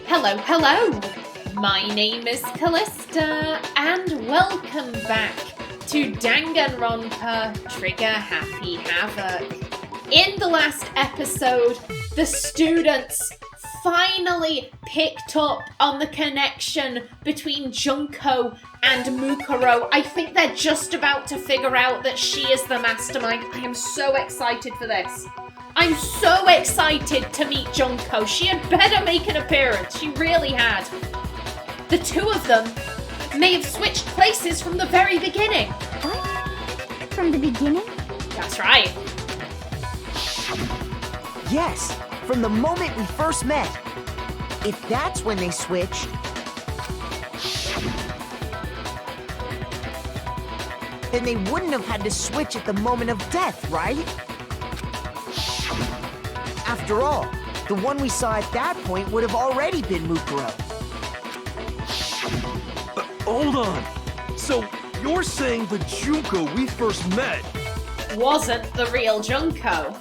Hello, hello! My name is Callista, and welcome back to Danganronpa Trigger Happy Havoc. In the last episode, the students finally picked up on the connection between Junko and Mukuro. I think they're just about to figure out that she is the mastermind. I am so excited for this. I'm so excited to meet Junko. She had better make an appearance. She really had. The two of them may have switched places from the very beginning. What? From the beginning? That's right. Yes, from the moment we first met. If that's when they switched, then they wouldn't have had to switch at the moment of death, right? After all, the one we saw at that point would have already been Mukuro. Hold on. So, you're saying the Junko we first met Wasn't the real Junko.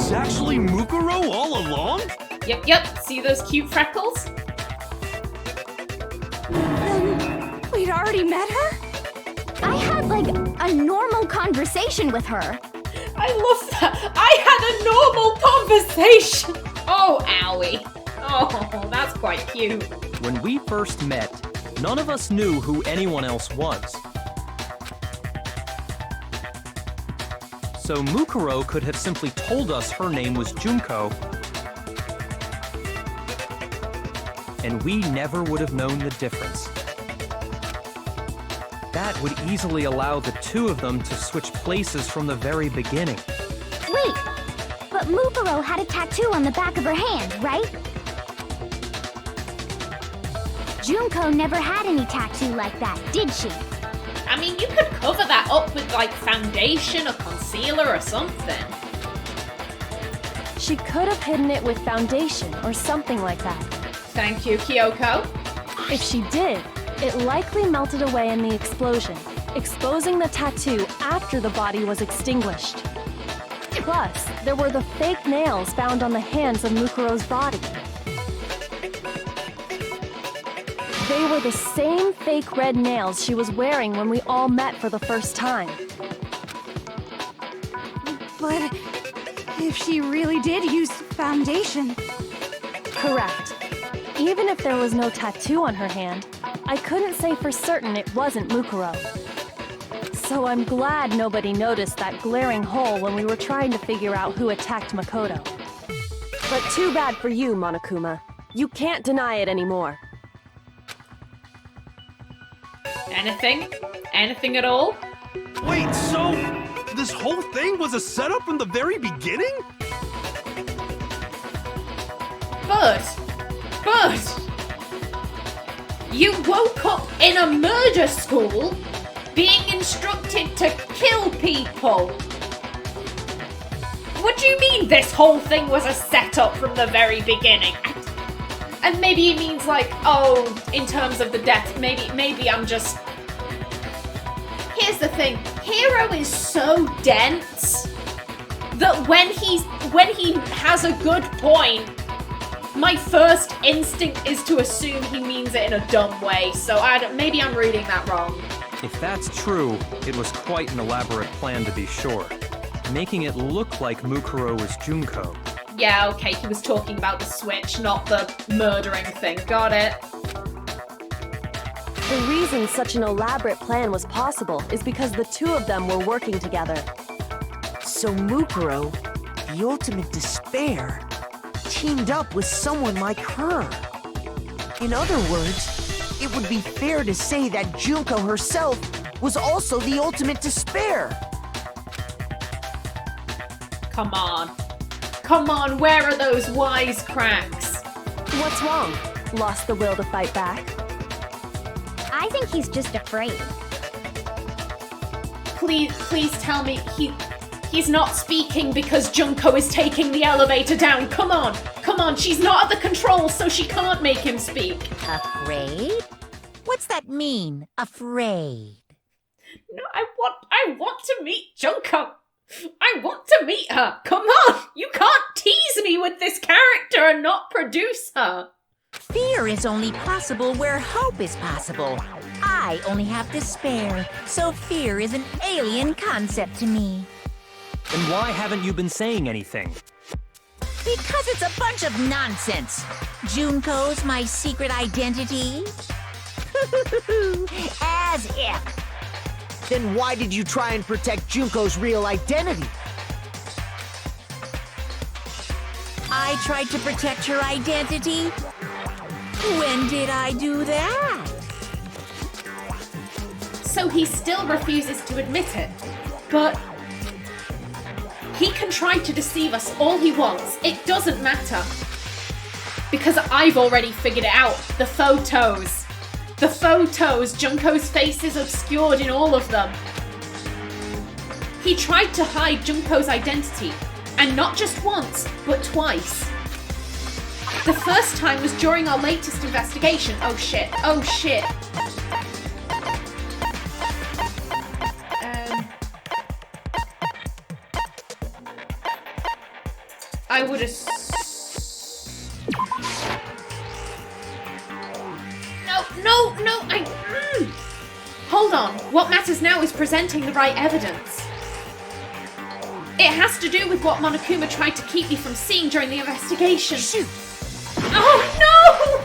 was actually Mukuro all along? Yep. See those cute freckles? We'd already met her? I had, a normal conversation with her. I love that. I had a normal conversation. Oh, owie. Oh, that's quite cute. When we first met, none of us knew who anyone else was. So Mukuro could have simply told us her name was Junko, and we never would have known the difference. That would easily allow the two of them to switch places from the very beginning. Wait, but Mukuro had a tattoo on the back of her hand, right? Junko never had any tattoo like that, did she? I mean, you could cover that up with, foundation or concealer or something. She could have hidden it with foundation or something like that. Thank you, Kyoko. If she did, it likely melted away in the explosion, exposing the tattoo after the body was extinguished. Plus, there were the fake nails found on the hands of Mukuro's body. They were the same fake red nails she was wearing when we all met for the first time. But if she really did use foundation... Correct. Even if there was no tattoo on her hand, I couldn't say for certain it wasn't Mukuro. So I'm glad nobody noticed that glaring hole when we were trying to figure out who attacked Makoto. But too bad for you, Monokuma. You can't deny it anymore. Anything? Anything at all? Wait, so this whole thing was a setup from the very beginning? But... You woke up in a murder school being instructed to kill people. What do you mean this whole thing was a setup from the very beginning? And maybe it means in terms of the death, maybe I'm just... Here's the thing, Hiro is so dense that when he has a good point, my first instinct is to assume he means it in a dumb way, so maybe I'm reading that wrong. If that's true, it was quite an elaborate plan to be sure, making it look like Mukuro was Junko. Yeah, okay, he was talking about the switch, not the murdering thing. Got it. The reason such an elaborate plan was possible is because the two of them were working together. So Mukuro, the ultimate despair, teamed up with someone like her. In other words, it would be fair to say that Junko herself was also the ultimate despair. Come on, where are those wisecracks? What's wrong? Lost the will to fight back? I think he's just afraid. Please tell me he's not speaking because Junko is taking the elevator down. Come on, she's not at the controls, so she can't make him speak. Afraid? What's that mean, afraid? No, I want to meet Junko. I want to meet her! Come on! You can't tease me with this character and not produce her! Fear is only possible where hope is possible. I only have despair, so fear is an alien concept to me. Then why haven't you been saying anything? Because it's a bunch of nonsense. Junko's my secret identity? As if. Then why did you try and protect Junko's real identity? I tried to protect her identity? When did I do that? So he still refuses to admit it. But he can try to deceive us all he wants. It doesn't matter. Because I've already figured it out. The photos. The photos. Junko's face is obscured in all of them. He tried to hide Junko's identity. And not just once, but twice. The first time was during our latest investigation. Oh shit. Oh shit. I would have... No, Hold on. What matters now is presenting the right evidence. It has to do with what Monokuma tried to keep me from seeing during the investigation. Shoot! Oh no!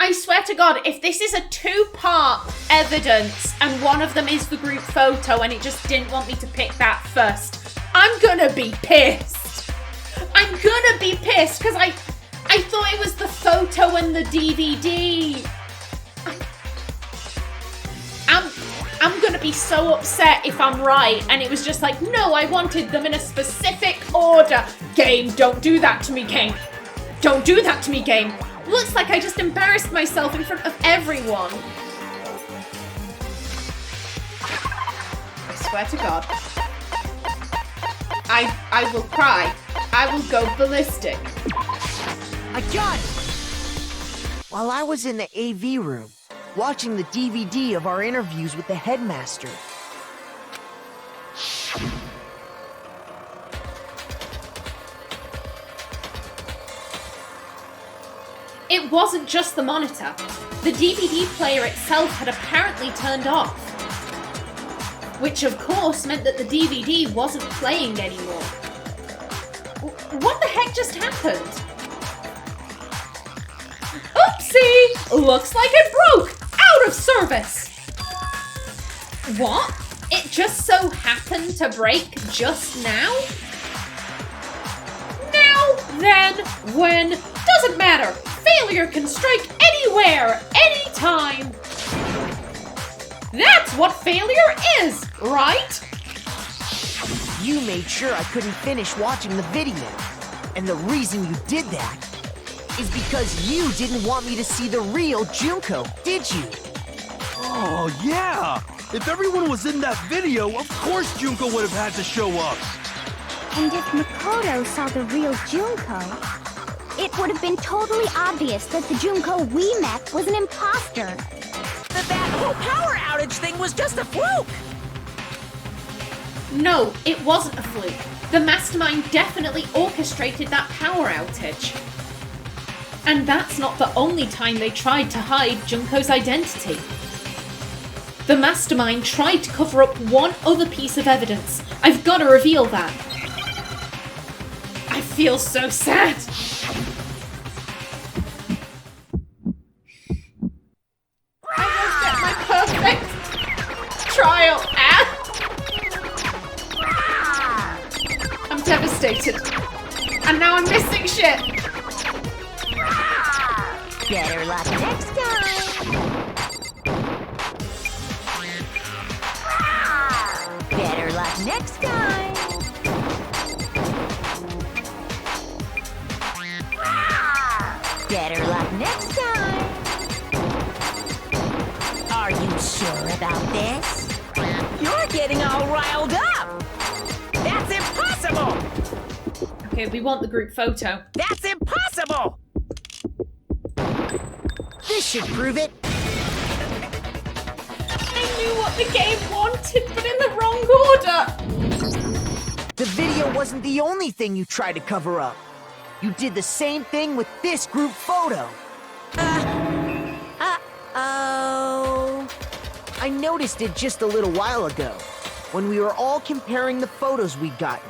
I swear to God, if this is a two-part evidence and one of them is the group photo and it just didn't want me to pick that first, I'm gonna be pissed. I'm gonna be pissed because I thought it was the photo and the DVD. I'm gonna be so upset if I'm right and it was just like, no, I wanted them in a specific order. Game, don't do that to me, game. Don't do that to me, game. Looks like I just embarrassed myself in front of everyone. I swear to God. I will cry. I will go ballistic. I got it! While I was in the AV room, watching the DVD of our interviews with the headmaster. It wasn't just the monitor. The DVD player itself had apparently turned off. Which of course meant that the DVD wasn't playing anymore. What the heck just happened? Oopsie! Looks like it broke! Out of service! What? It just so happened to break just now? Now, then, when, doesn't matter. Failure can strike anywhere, anytime. That's what failure is, right? You made sure I couldn't finish watching the video. And the reason you did that is because you didn't want me to see the real Junko, did you? Oh, yeah! If everyone was in that video, of course Junko would have had to show up. And if Makoto saw the real Junko, it would have been totally obvious that the Junko we met was an imposter. That whole power outage thing was just a fluke! No, it wasn't a fluke. The mastermind definitely orchestrated that power outage. And that's not the only time they tried to hide Junko's identity. The mastermind tried to cover up one other piece of evidence. I've got to reveal that. I feel so sad. I won't get my perfect trial. I'm devastated. And now I'm missing shit. Better luck next time. Better luck next time. Better luck next time. Are you sure about this? You're getting all riled up. That's impossible. Okay, we want the group photo. That's impossible! This should prove it. I knew what the game wanted, but in the wrong order. The video wasn't the only thing you tried to cover up. You did the same thing with this group photo. Oh. I noticed it just a little while ago, when we were all comparing the photos we'd gotten.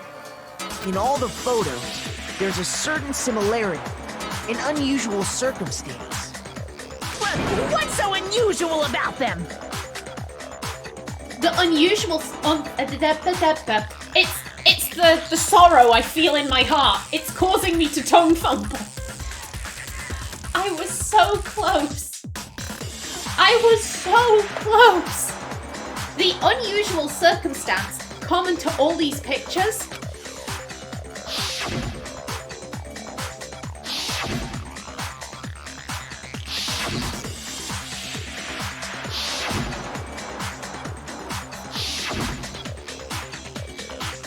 In all the photos, there's a certain similarity, an unusual circumstance. What's so unusual about them? The unusual... It's the sorrow I feel in my heart. It's causing me to tongue fumble. I was so close. I was so close. The unusual circumstance common to all these pictures.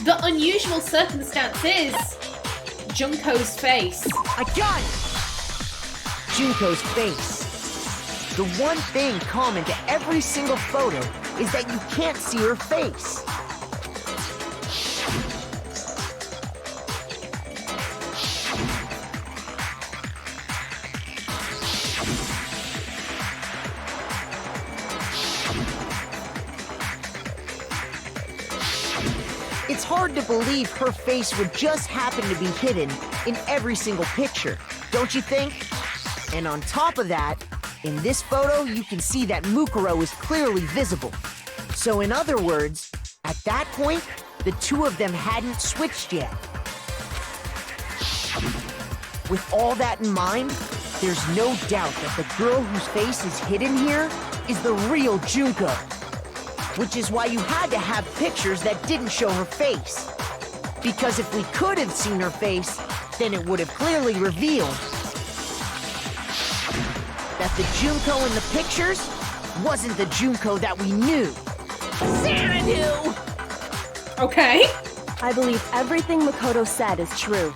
The unusual circumstance is Junko's face. I got it! Junko's face. The one thing common to every single photo is that you can't see her face. It's hard to believe her face would just happen to be hidden in every single picture, don't you think? And on top of that, in this photo, you can see that Mukuro is clearly visible. So in other words, at that point, the two of them hadn't switched yet. With all that in mind, there's no doubt that the girl whose face is hidden here is the real Junko. Which is why you had to have pictures that didn't show her face. Because if we could have seen her face, then it would have clearly revealed that the Junko in the pictures wasn't the Junko that we knew. Xanadu! Okay. I believe everything Makoto said is true.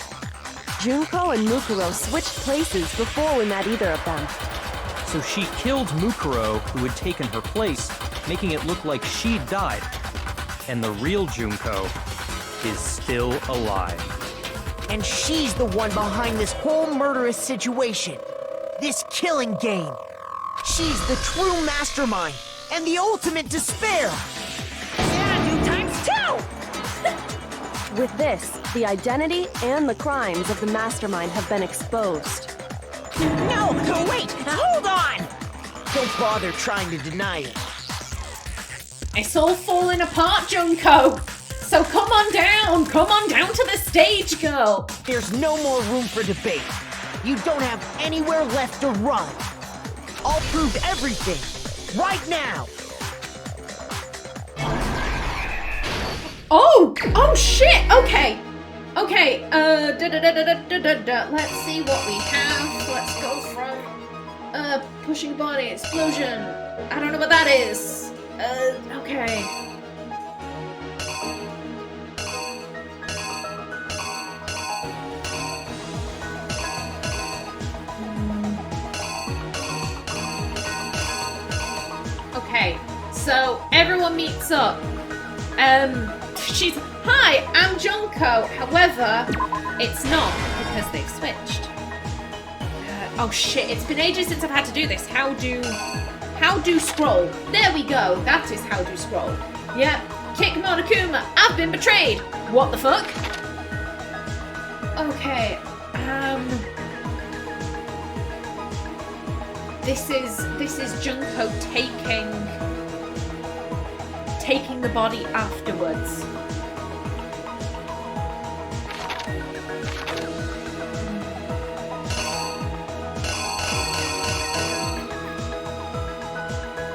Junko and Mukuro switched places before we met either of them. So she killed Mukuro, who had taken her place, making it look like she'd died. And the real Junko is still alive. And she's the one behind this whole murderous situation. This killing game. She's the true mastermind and the ultimate despair. Xanadu times 2! With this, the identity and the crimes of the mastermind have been exposed. No, wait, hold on! Don't bother trying to deny it. It's all falling apart, Junko. So come on down to the stage, girl. There's no more room for debate. You don't have anywhere left to run. I'll prove everything, right now. Oh shit, okay. Okay, let's see what we have. Let's go from, pushing body, explosion. I don't know what that is. Okay. Okay, so everyone meets up. She's, hi, I'm Junko. However, it's not because they've switched. Oh shit, it's been ages since I've had to do this. How do scroll? There we go. That is how do scroll. Yep. Kick Monokuma. I've been betrayed. What the fuck? Okay. This is Junko taking the body afterwards.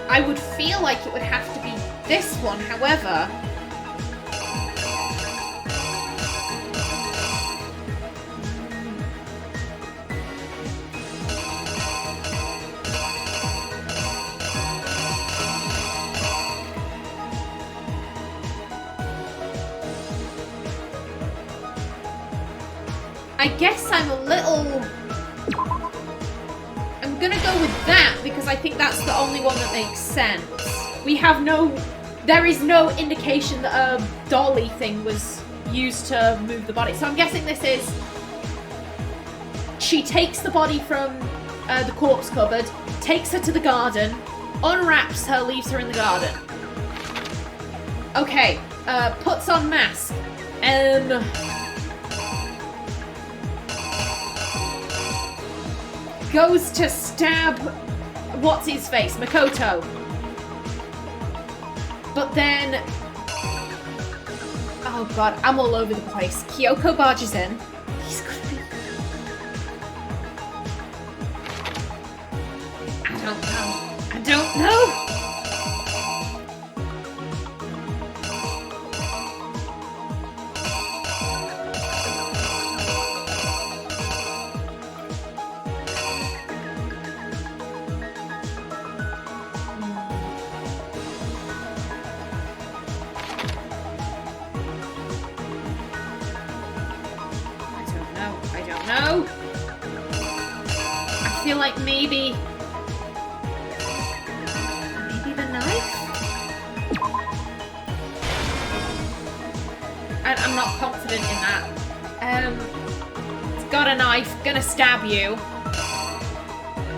I would feel like it would have to be this one, however... I guess I'm gonna go with that because I think that's the only one that makes sense. There is no indication that a dolly thing was used to move the body. So I'm guessing this is, she takes the body from the corpse cupboard, takes her to the garden, unwraps her, leaves her in the garden. Okay, puts on mask. Goes to stab what's his face, Makoto. But then, oh god, I'm all over the place. Kyoko barges in. He's gonna be, I don't know. I feel like maybe the knife? I'm not confident in that. It's got a knife, gonna stab you.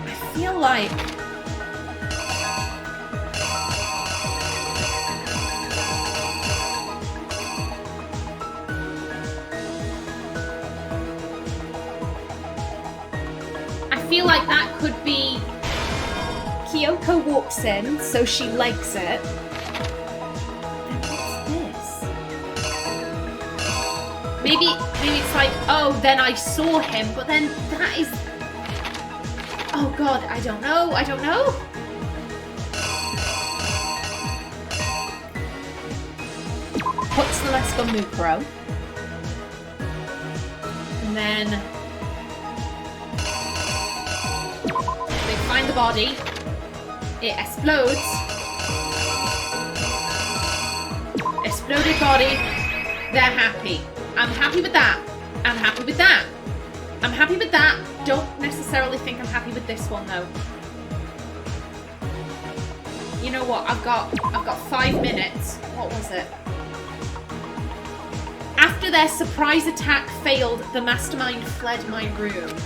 I feel like... I feel like that could be Kyoko walks in, so she legs it. Then what's this? Maybe it's like, oh, then I saw him, but then that is... Oh god, I don't know. Puts the mask on Mukuro. And then... find the body. It explodes. Exploded body. They're happy. I'm happy with that. I'm happy with that. I'm happy with that. Don't necessarily think I'm happy with this one though. You know what? I've got 5 minutes. What was it? After their surprise attack failed, the mastermind fled my room.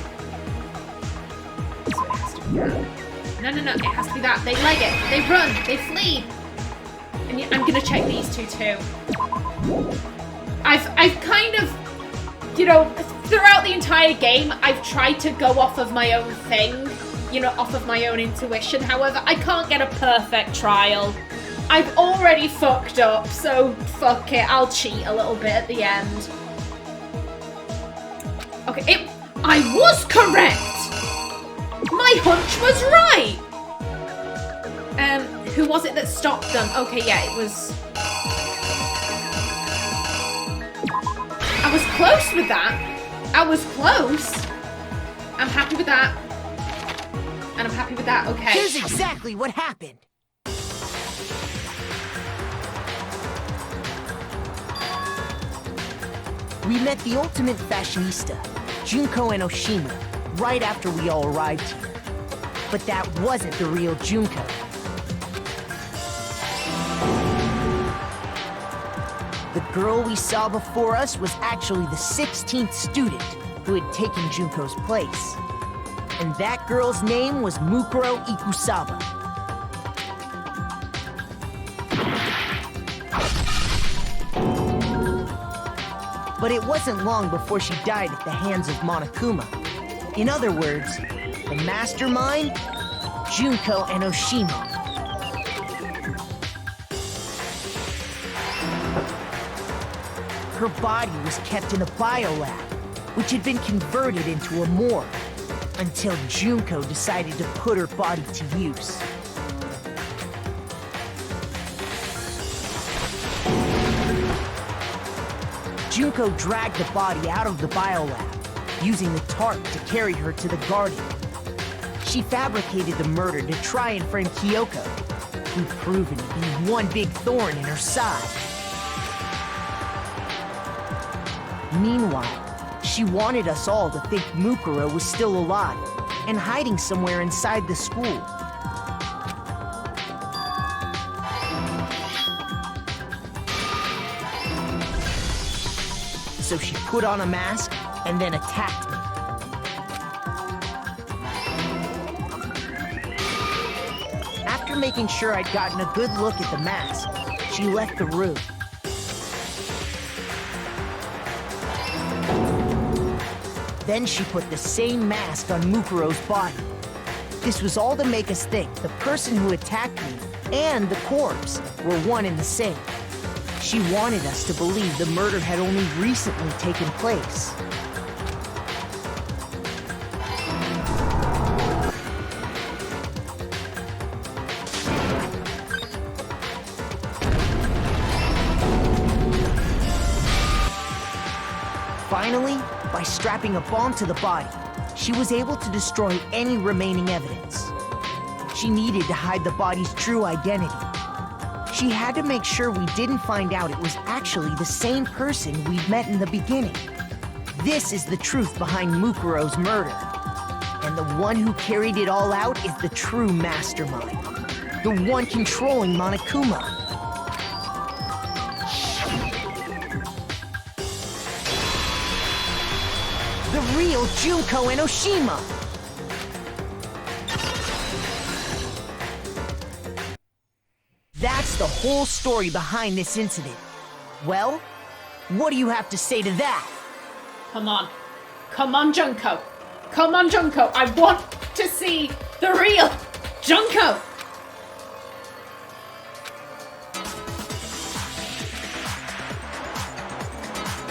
No, it has to be that. They leg it. They run. They flee. And I'm gonna check these two too. I've kind of, you know, throughout the entire game, I've tried to go off of my own thing, you know, off of my own intuition. However, I can't get a perfect trial. I've already fucked up, so fuck it. I'll cheat a little bit at the end. Okay, I was correct. My hunch was right! Who was it that stopped them? Okay, yeah, it was... I was close with that. I was close. I'm happy with that. And I'm happy with that, okay. Here's exactly what happened. We met the ultimate fashionista, Junko Enoshima, right after we all arrived here. But that wasn't the real Junko. The girl we saw before us was actually the 16th student who had taken Junko's place. And that girl's name was Mukuro Ikusaba. But it wasn't long before she died at the hands of Monokuma. In other words, the mastermind, Junko Enoshima. Her body was kept in a biolab, which had been converted into a morgue, until Junko decided to put her body to use. Junko dragged the body out of the biolab, using the tarp to carry her to the garden. She fabricated the murder to try and frame Kyoko, who'd proven to be one big thorn in her side. Meanwhile, She wanted us all to think Mukuro was still alive and hiding somewhere inside the school. So she put on a mask and then attacked me. After making sure I'd gotten a good look at the mask, she left the room. Then she put the same mask on Mukuro's body. This was all to make us think the person who attacked me and the corpse were one and the same. She wanted us to believe the murder had only recently taken place. Finally, by strapping a bomb to the body, she was able to destroy any remaining evidence. She needed to hide the body's true identity. She had to make sure we didn't find out it was actually the same person we'd met in the beginning. This is the truth behind Mukuro's murder. And the one who carried it all out is the true mastermind. The one controlling Monokuma. The real Junko Enoshima! That's the whole story behind this incident. Well, what do you have to say to that? Come on. Come on, Junko. Come on, Junko. I want to see the real Junko.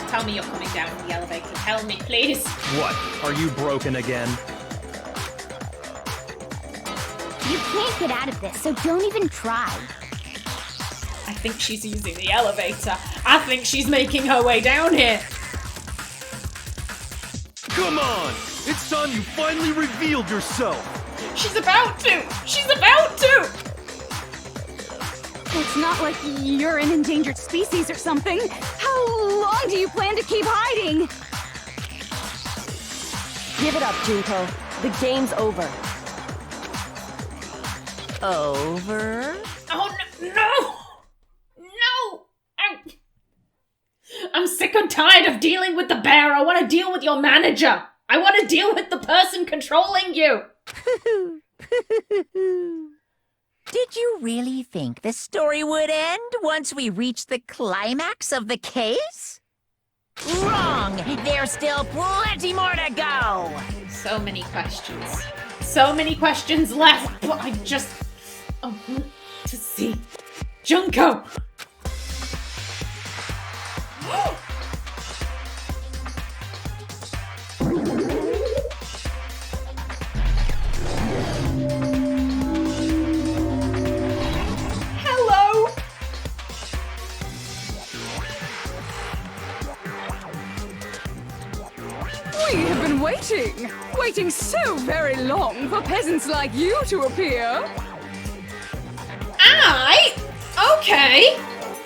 Tell me you're coming down from the elevator. Tell me, please. What? Are you broken again? You can't get out of this, so don't even try. I think she's using the elevator. I think she's making her way down here. Come on! It's time you finally revealed yourself! She's about to! She's about to! It's not like you're an endangered species or something. How long do you plan to keep hiding? Give it up, Junko. The game's over. Over? Oh, no! No! I'm sick and tired of dealing with the bear. I want to deal with your manager. I want to deal with the person controlling you. Did you really think the story would end once we reached the climax of the case? Wrong! There's still plenty more to go! So many questions. So many questions left, but I want to see Junko. Hello. We have been waiting so very long for peasants like you to appear. Okay.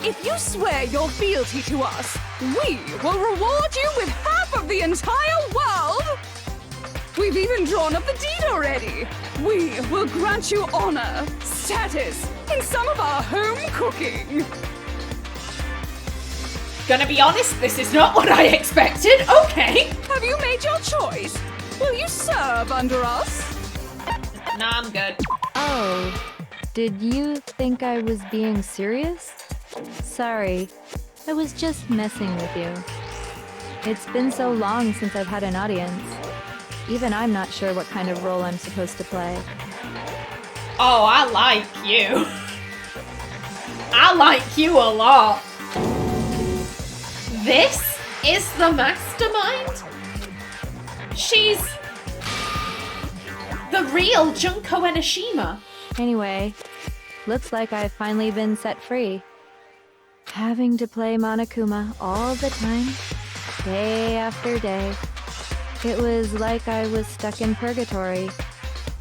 If you swear your fealty to us, we will reward you with half of the entire world. We've even drawn up the deed already. We will grant you honor, status, and some of our home cooking. Gonna be honest, this is not what I expected. Okay. Have you made your choice? Will you serve under us? Nah, I'm good. Oh, did you think I was being serious? Sorry, I was just messing with you. It's been so long since I've had an audience. Even I'm not sure what kind of role I'm supposed to play. Oh, I like you. I like you a lot. This is the mastermind? She's the real Junko Enoshima. Anyway, looks like I've finally been set free. Having to play Monokuma all the time, day after day. It was like I was stuck in purgatory,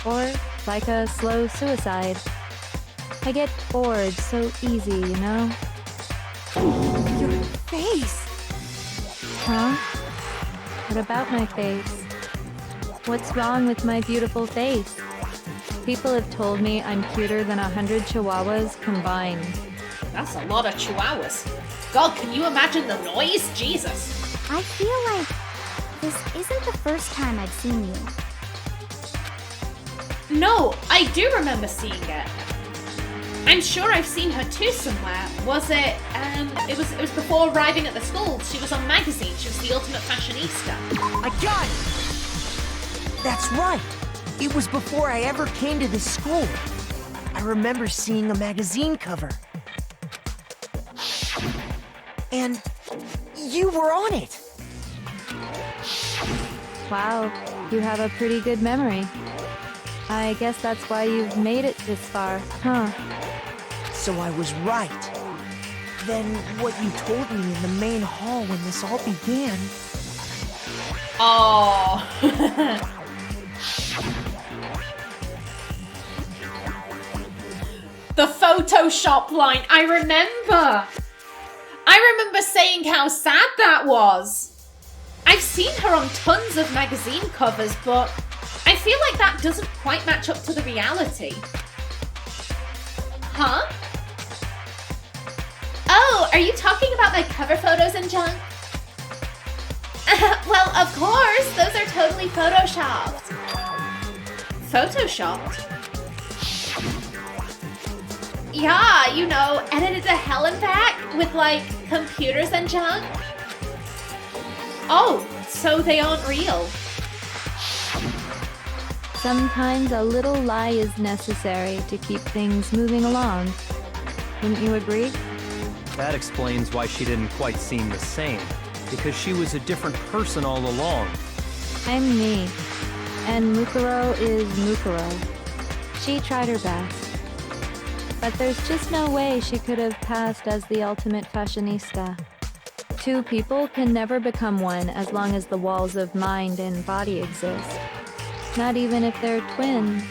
or like a slow suicide. I get bored so easy, you know? Your face. Huh? What about my face? What's wrong with my beautiful face? People have told me I'm cuter than 100 chihuahuas combined. That's a lot of chihuahuas. God, can you imagine the noise? Jesus. I feel like this isn't the first time I've seen you. No, I do remember seeing it. I'm sure I've seen her too somewhere. Was it, it was before arriving at the school. She was on magazine. She was the ultimate fashionista. I got it! That's right. It was before I ever came to this school. I remember seeing a magazine cover. And you were on it. Wow, you have a pretty good memory. I guess that's why you've made it this far, huh? So I was right. Then what you told me in the main hall when this all began... Oh. The Photoshop line, I remember saying how sad that was. I've seen her on tons of magazine covers, but I feel like that doesn't quite match up to the reality. Huh? Oh, are you talking about my cover photos and junk? Well, of course, those are totally photoshopped. Photoshopped? Yeah, you know, edited to hell and back with, like, computers and junk. Oh, so they aren't real. Sometimes a little lie is necessary to keep things moving along. Wouldn't you agree? That explains why she didn't quite seem the same, because she was a different person all along. I'm me, and Mukuro is Mukuro. She tried her best. But there's just no way she could have passed as the ultimate fashionista. Two people can never become one as long as the walls of mind and body exist. Not even if they're twins.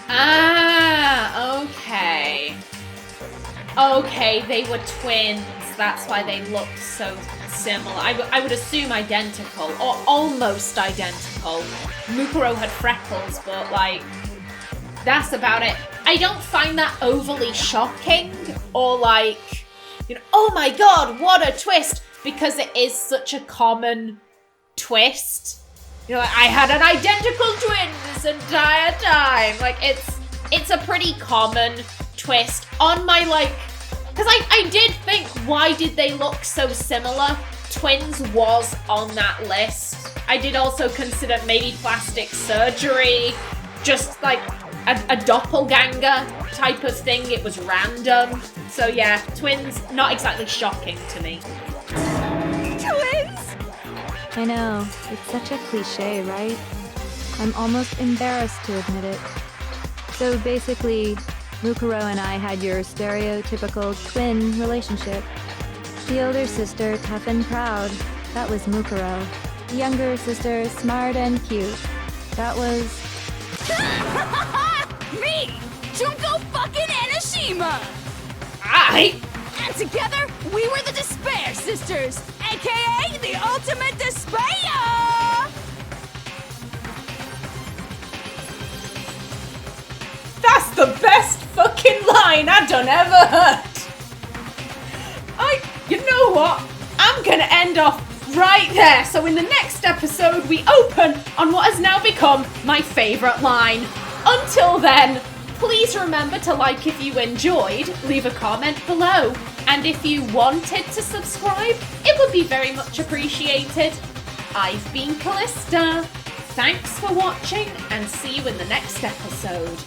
Ah, okay. Okay, they were twins. That's why they looked so similar. I would assume identical, or almost identical. Mukuro had freckles, but, like, that's about it. I don't find that overly shocking, or like, you know, oh my god, what a twist, because it is such a common twist. You know, like, I had an identical twin this entire time. Like, it's a pretty common twist on my, like, because I did think, why did they look so similar? Twins was on that list. I did also consider maybe plastic surgery, just like a doppelganger type of thing. It was random. So yeah, twins, not exactly shocking to me. Twins? I know, it's such a cliche, right? I'm almost embarrassed to admit it. So basically, Mukuro and I had your stereotypical twin relationship. The older sister, tough and proud. That was Mukuro. The younger sister, smart and cute. That was... Me! Junko fucking Enoshima! And together, we were the Despair Sisters, aka the Ultimate Despair! That's the best fucking line I done ever heard! You know what? I'm gonna end off right there, so in the next episode we open on what has now become my favourite line. Until then, please remember to like if you enjoyed, leave a comment below, and if you wanted to subscribe, it would be very much appreciated. I've been Callista. Thanks for watching, and see you in the next episode.